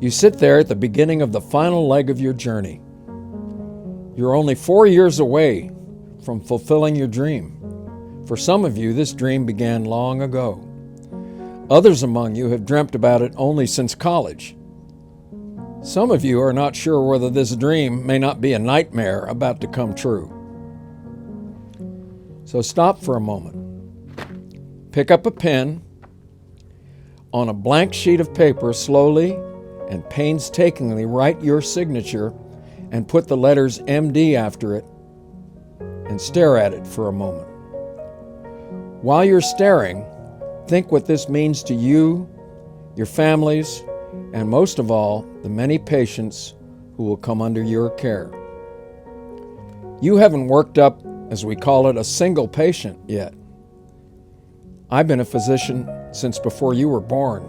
You sit there at the beginning of the final leg of your journey. You're only 4 years away from fulfilling your dream. For some of you, this dream began long ago. Others among you have dreamt about it only since college. Some of you are not sure whether this dream may not be a nightmare about to come true. So stop for a moment. Pick up a pen. On a blank sheet of paper, slowly and painstakingly write your signature and put the letters MD after it and stare at it for a moment. While you're staring, think what this means to you, your families, and most of all, the many patients who will come under your care. You haven't worked up, as we call it, a single patient yet. I've been a physician since before you were born.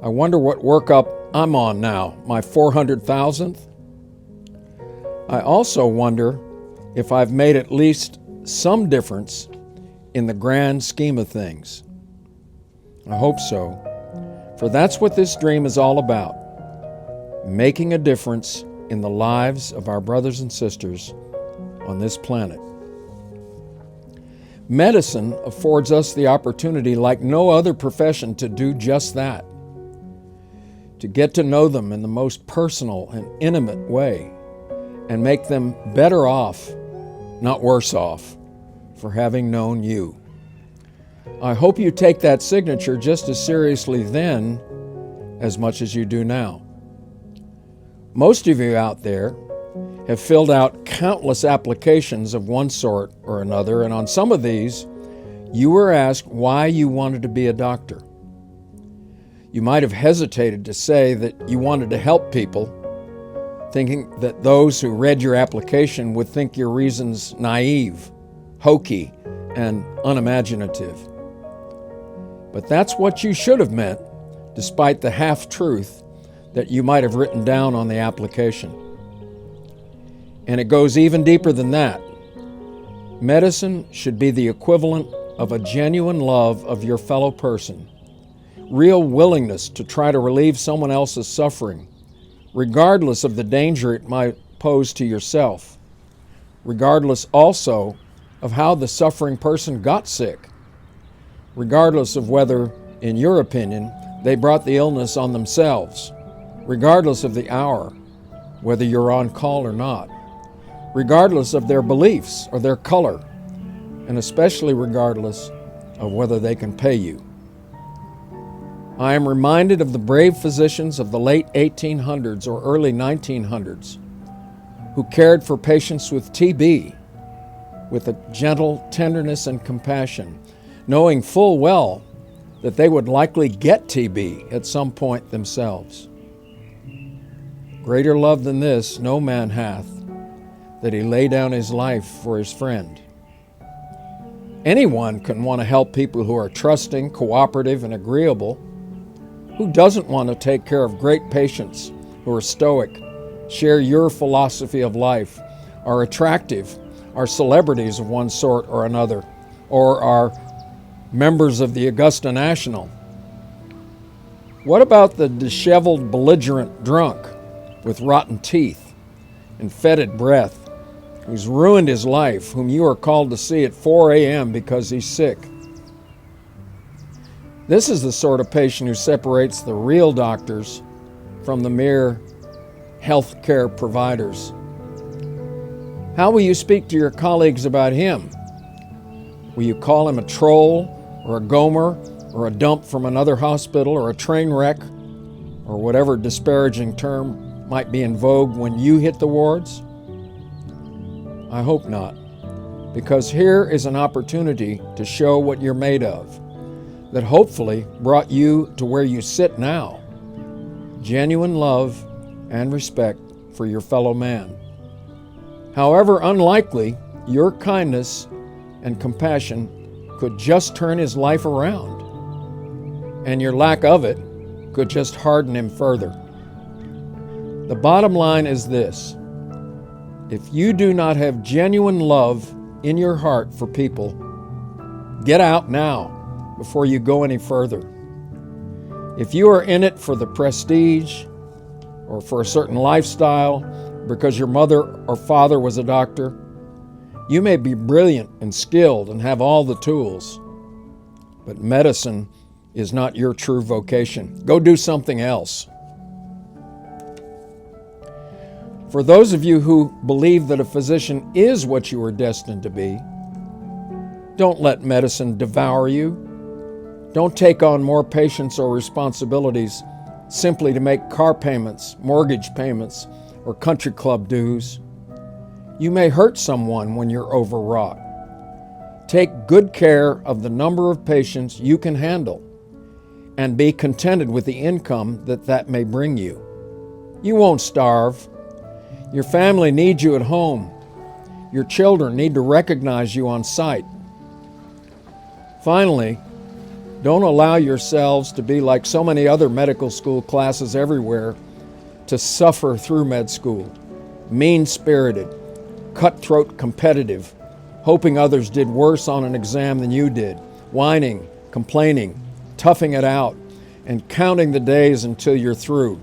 I wonder what workup I'm on now, my 400,000th? I also wonder if I've made at least some difference in the grand scheme of things. I hope so, for that's what this dream is all about, making a difference in the lives of our brothers and sisters on this planet. Medicine affords us the opportunity, like no other profession, to do just that, to get to know them in the most personal and intimate way and make them better off, not worse off, for having known you. I hope you take that signature just as seriously then as much as you do now. Most of you out there have filled out countless applications of one sort or another, and on some of these, you were asked why you wanted to be a doctor. You might have hesitated to say that you wanted to help people, thinking that those who read your application would think your reasons naive, hokey, and unimaginative. But that's what you should have meant, despite the half-truth that you might have written down on the application. And it goes even deeper than that. Medicine should be the equivalent of a genuine love of your fellow person, real willingness to try to relieve someone else's suffering, regardless of the danger it might pose to yourself, regardless also of how the suffering person got sick, regardless of whether, in your opinion, they brought the illness on themselves, regardless of the hour, whether you're on call or not, regardless of their beliefs or their color, and especially regardless of whether they can pay you. I am reminded of the brave physicians of the late 1800s or early 1900s who cared for patients with TB with a gentle tenderness and compassion, knowing full well that they would likely get TB at some point themselves. Greater love than this no man hath, that he lay down his life for his friend. Anyone can want to help people who are trusting, cooperative, and agreeable. Who doesn't want to take care of great patients who are stoic, share your philosophy of life, are attractive, are celebrities of one sort or another, or are members of the Augusta National? What about the disheveled, belligerent drunk with rotten teeth and fetid breath, who's ruined his life, whom you are called to see at 4 a.m. because he's sick? This is the sort of patient who separates the real doctors from the mere health care providers. How will you speak to your colleagues about him? Will you call him a troll or a gomer or a dump from another hospital or a train wreck or whatever disparaging term might be in vogue when you hit the wards? I hope not, because here is an opportunity to show what you're made of, that hopefully brought you to where you sit now. Genuine love and respect for your fellow man. However unlikely, your kindness and compassion could just turn his life around, and your lack of it could just harden him further. The bottom line is this: if you do not have genuine love in your heart for people, get out now before you go any further. If you are in it for the prestige or for a certain lifestyle because your mother or father was a doctor, you may be brilliant and skilled and have all the tools, but medicine is not your true vocation. Go do something else. For those of you who believe that a physician is what you are destined to be, don't let medicine devour you. Don't take on more patients or responsibilities simply to make car payments, mortgage payments, or country club dues. You may hurt someone when you're overwrought. Take good care of the number of patients you can handle and be contented with the income that may bring you. You won't starve. Your family needs you at home. Your children need to recognize you on sight. Finally, don't allow yourselves to be like so many other medical school classes everywhere, to suffer through med school, mean-spirited, cutthroat competitive, hoping others did worse on an exam than you did, whining, complaining, toughing it out, and counting the days until you're through.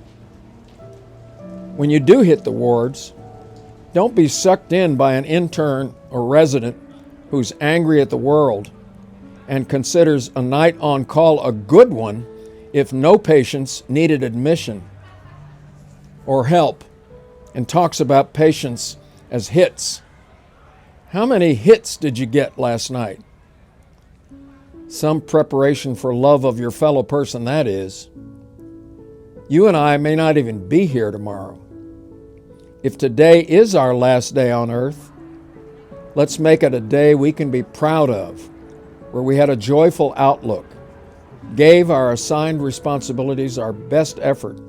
When you do hit the wards, don't be sucked in by an intern or resident who's angry at the world and considers a night on call a good one if no patients needed admission or help, and talks about patients as hits. How many hits did you get last night? Some preparation for love of your fellow person, that is. You and I may not even be here tomorrow. If today is our last day on earth, let's make it a day we can be proud of, where we had a joyful outlook, gave our assigned responsibilities our best effort,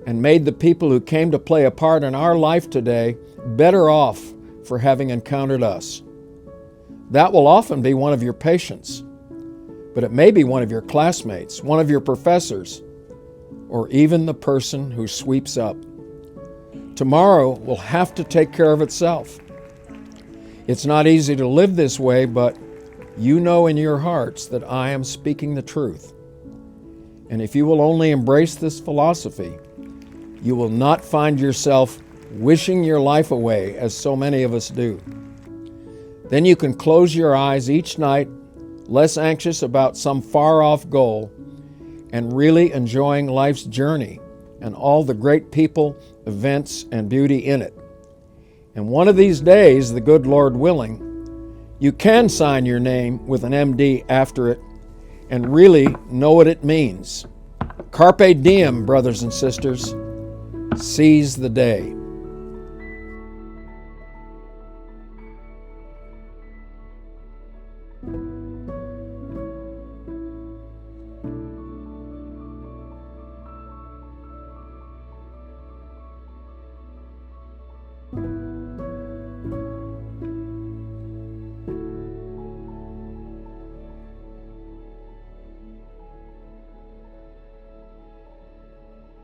and made the people who came to play a part in our life today better off for having encountered us. That will often be one of your patients, but it may be one of your classmates, one of your professors, or even the person who sweeps up. Tomorrow will have to take care of itself. It's not easy to live this way, but you know in your hearts that I am speaking the truth. And if you will only embrace this philosophy, you will not find yourself wishing your life away as so many of us do. Then you can close your eyes each night, less anxious about some far-off goal, and really enjoying life's journey and all the great people, events, and beauty in it. And one of these days, the good Lord willing, you can sign your name with an MD after it and really know what it means. Carpe diem, brothers and sisters. Seize the day.